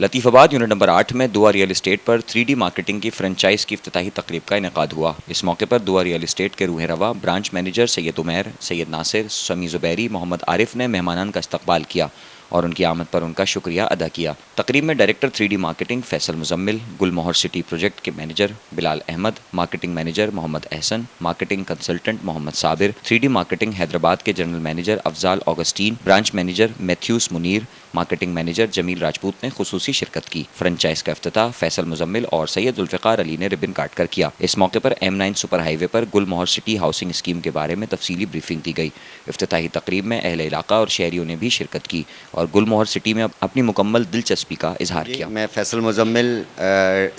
Latifabad unit number 8 में दुआ real estate पर 3D मार्केटिंग की फ्रेंचाइज की इफ्तिताही तकरीब का इनेकाद हुआ। इस मौके पर दुआ रियल एस्टेट के रूह रवा ब्रांच मैनेजर सैयद उमैर, सैयद नासिर, समी ज़ुबैरी, मोहम्मद आरिफ ने मेहमानान का इस्तकबाल किया और उनकी आमद पर उनका शुक्रिया अदा किया। तकरीब में director 3D marketing Faisal Muzammil, Gulmohar city project के manager Bilal Ahmed, marketing manager Mohammed Ehsan, marketing consultant Mohammed Sabir, 3D marketing Hyderabad के general manager Afzal Augustine, branch manager Mathews Munir, marketing manager Jameel Rajput ने खुसूसी शिरकत की। फ्रेंचाइज का इफ्तिताह फैसल मुजम्मिल और सैयद जुल्फ़िकार अली ने रिबन काट कर किया। इस मौके पर M9 सुपर हाईवे पर गुलमोहर सिटी हाउसिंग स्कीम के बारे में तफसीली ब्रीफिंग दी गई। इफ्तिताही तकरीब में अहले इलाका और शहरियों ने भी शिरकत की और गुलमोहर सिटी में अपनी मुकम्मल दिलचस्पी का इजहार किया। मैं Faisal Muzammil,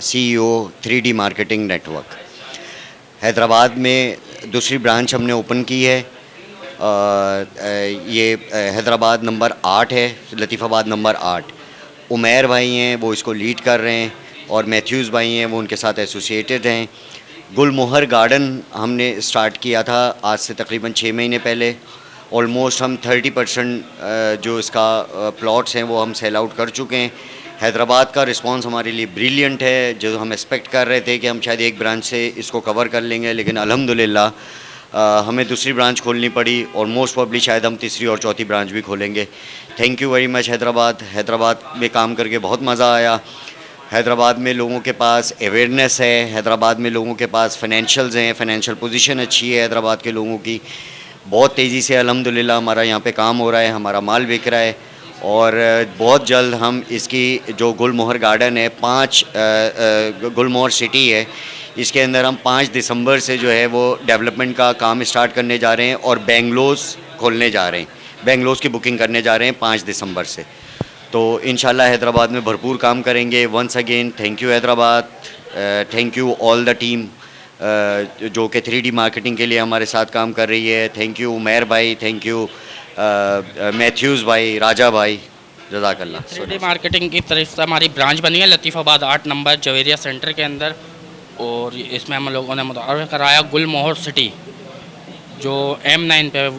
CEO 3D marketing network Hyderabad में दूसरी ब्रांच हमने ओपन की है। ये हैदराबाद नंबर 8 है, लतीफ़ाबाद नंबर 8। उमैर भाई हैं वो इसको लीड कर रहे हैं और मैथ्यूज़ भाई हैं वो उनके साथ एसोसिएटेड हैं। गुलमोहर गार्डन हमने स्टार्ट किया था आज से तकरीबन 6 महीने पहले। ऑलमोस्ट हम 30% जो इसका प्लॉट्स हैं वो हम सेल आउट कर चुके हैं। हैदराबाद का रिस्पांस हमारे लिए ब्रिलियंट है। जो हम एक्सपेक्ट कर रहे थे कि हम शायद एक ब्रांच से इसको कवर कर लेंगे, लेकिन अल्हम्दुलिल्लाह हमें दूसरी ब्रांच खोलनी पड़ी और मोस्ट प्रॉब्ली शायद हम तीसरी और चौथी ब्रांच भी खोलेंगे। Thank you very much Hyderabad में काम करके बहुत मज़ा आया। हैदराबाद में लोगों के पास अवेयरनेस है, हैदराबाद में लोगों के पास फाइनेंशियल्स हैं, फाइनेंशियल पोजीशन अच्छी है हैदराबाद के लोगों की। बहुत तेज़ी से अल्हम्दुलिल्लाह हमारा यहाँ पे काम हो रहा है, हमारा माल बिक रहा है और बहुत जल्द हम इसकी जो गुलमोहर गार्डन है 5 गुलमोहर सिटी है, इसके अंदर हम 5 दिसंबर से जो है वो डेवलपमेंट का काम स्टार्ट करने जा रहे हैं और बेंगलोस खोलने जा रहे हैं। बेंगलोस की बुकिंग करने जा रहे हैं 5 दिसंबर से। तो इंशाल्लाह हैदराबाद में भरपूर काम करेंगे। Once again thank you Hyderabad, thank you all the team जो कि 3D मार्केटिंग के लिए हमारे साथ काम कर रही है। थैंक यू उमैर भाई, थैंक यू मैथ्यूज़ भाई, राजा भाई, जज़ाकल्लाह। 3D मार्केटिंग की तरफ से हमारी ब्रांच बनी है लतीफ़ाबाद 8 नंबर जवेरिया सेंटर के अंदर और इसमें हम लोगों ने मुतारफ़ कराया गुलमोहर सिटी जो M9 पे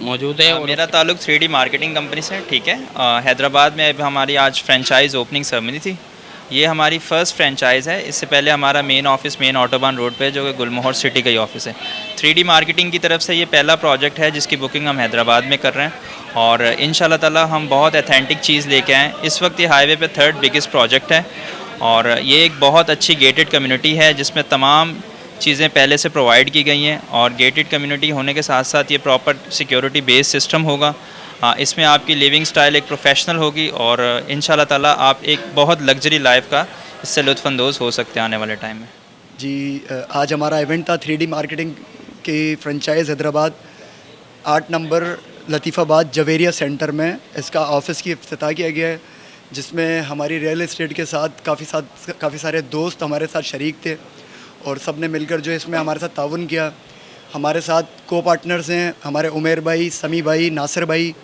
मौजूद है। और मेरा ताल्लुक 3D मार्केटिंग कंपनी से, ठीक है। हैदराबाद में अब हमारी आज फ्रेंचाइज़ ओपनिंग सेरेमनी थी। ये हमारी फ़र्स्ट फ्रेंचाइज़ है। इससे पहले हमारा main office main autobahn road पे जो कि गुलमोहर सिटी का ही ऑफिस है। 3D मार्केटिंग की तरफ से ये पहला प्रोजेक्ट है जिसकी बुकिंग हम हैदराबाद में कर रहे हैं और इंशाल्लाह ताला हम बहुत ऑथेंटिक चीज़ लेके आएँ। इस वक्त ये हाईवे पे 3rd बिगेस्ट प्रोजेक्ट है और ये एक बहुत अच्छी गेटेड कम्युनिटी है जिसमें तमाम चीज़ें पहले से प्रोवाइड की गई हैं और गेटेड कम्युनिटी होने के साथ साथ ये प्रॉपर सिक्योरिटी बेस्ड सिस्टम होगा। इसमें आपकी लिविंग स्टाइल एक प्रोफेशनल होगी और इंशाल्लाह ताला आप एक बहुत लग्जरी लाइफ का इससे लुत्फ़अंदोज़ हो सकते हैं आने वाले टाइम में। जी, आज हमारा इवेंट था 3D मार्केटिंग की franchise Hyderabad 8 number Latifabad Javeria centre में इसका ऑफिस की इफ्तिताह किया गया है, जिसमें हमारी रियल एस्टेट के साथ काफ़ी सारे दोस्त हमारे साथ शरीक थे और सब ने मिलकर जो इसमें हमारे साथ ताउन किया। हमारे साथ को पार्टनर्स हैं हमारे उमैर भाई, समी भाई, नासिर भाई,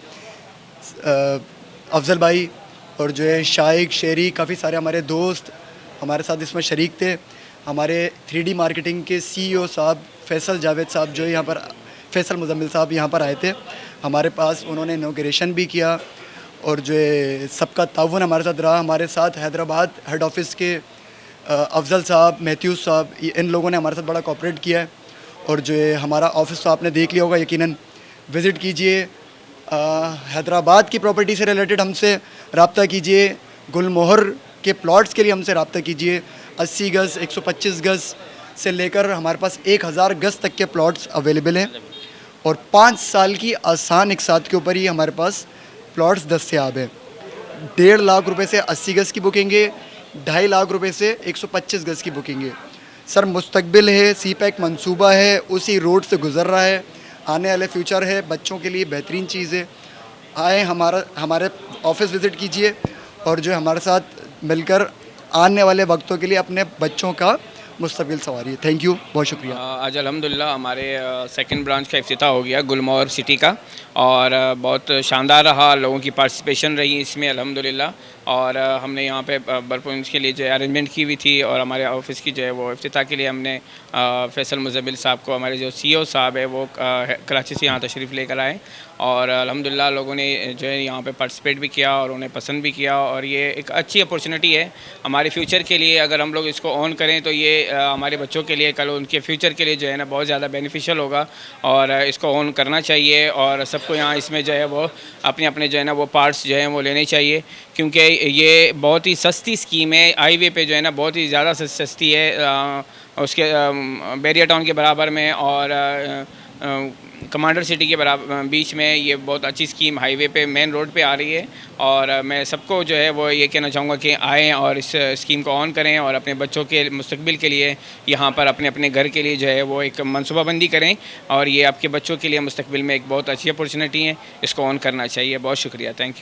अफजल भाई और जो है शाइक, शेरी, काफ़ी सारे हमारे दोस्त हमारे साथ इसमें शरीक थे। हमारे 3D मार्केटिंग के CEO साहब फैसल जावेद साहब जो यहाँ पर, फैसल मुजम्मिल साहब यहाँ पर आए थे हमारे पास, उन्होंने इनॉग्रेशन भी किया और जो है सबका ताउन हमारे साथ रहा। हमारे साथ हैदराबाद हेड ऑफ़िस के अफजल साहब, मैथ्यूज़ साहब, इन लोगों ने हमारे साथ बड़ा कोऑपरेट किया है और जो है हमारा ऑफिस तो आपने देख लिया होगा, यकीनन विज़िट कीजिए। हैदराबाद की प्रॉपर्टी से रिलेटेड हमसे रब्ता कीजिए, गुलमोहर के प्लॉट्स के लिए हमसे रब्ता कीजिए। 80 गज़, 125 गज़ से लेकर हमारे पास 1000 गज़ तक के प्लॉट्स अवेलेबल हैं और 5 साल की आसान इकसात के ऊपर ही हमारे पास प्लॉट्स दस्तयाब हैं। 1.5 लाख रुपए से 80 गज़ की बुकिंग है, 2.5 लाख रुपए से 125 गज़ की बुकिंग है। सर मुस्तकबिल है, CPEC मंसूबा है, उसी रोड से गुज़र रहा है, आने वाले फ्यूचर है, बच्चों के लिए बेहतरीन चीज़ है। आए हमारे ऑफिस विज़िट कीजिए और जो हमारे साथ मिलकर आने वाले वक्तों के लिए अपने बच्चों का मुस्तकबिल संवारिए। थैंक यू, बहुत शुक्रिया। आज अल्हम्दुलिल्लाह हमारे सेकंड ब्रांच का इफ्तिताह हो गया गुलमोहर सिटी का और बहुत शानदार रहा, लोगों की पार्टिसिपेशन रही इसमें अल्हम्दुलिल्लाह। और हमने यहाँ पे भरपूर इसके लिए जो है अरेंजमेंट की हुई थी और हमारे ऑफिस की जो है वो इफ्तिताह के लिए हमने फैसल मुज़म्मिल साहब को, हमारे जो CEO साहब है वो कराची से यहाँ तशरीफ़ लेकर आए और अल्हम्दुलिल्लाह लोगों ने जो है यहाँ पे पार्टिसिपेट भी किया और उन्हें पसंद भी किया और ये एक अच्छी अपॉर्चुनिटी है हमारे फ्यूचर के लिए। अगर हम लोग इसको ऑन करें तो ये हमारे बच्चों के लिए, कल उनके फ्यूचर के लिए जो है ना बहुत ज़्यादा बेनिफिशियल होगा और इसको ऑन करना चाहिए और सबको यहाँ इसमें जो है वो अपने अपने जो है ना वो पार्ट्स जो हैं वो लेने चाहिए, क्योंकि ये बहुत ही सस्ती स्कीम है। हाईवे पे जो है ना बहुत ही ज़्यादा सस्ती है, उसके बैरियर टाउन के बराबर में और कमांडर सिटी के बराबर बीच में ये बहुत अच्छी स्कीम हाईवे पे मेन रोड पे आ रही है और मैं सबको जो है वो ये कहना चाहूँगा कि आएँ और इस स्कीम को ऑन करें और अपने बच्चों के मुस्तकबिल के लिए यहाँ पर अपने अपने घर के लिए जो है वो एक मनसूबाबंदी करें और ये आपके बच्चों के लिए मुस्तकबिल में एक बहुत अच्छी अपॉर्चुनिटी है, इसको ऑन करना चाहिए। बहुत शुक्रिया, थैंक यू।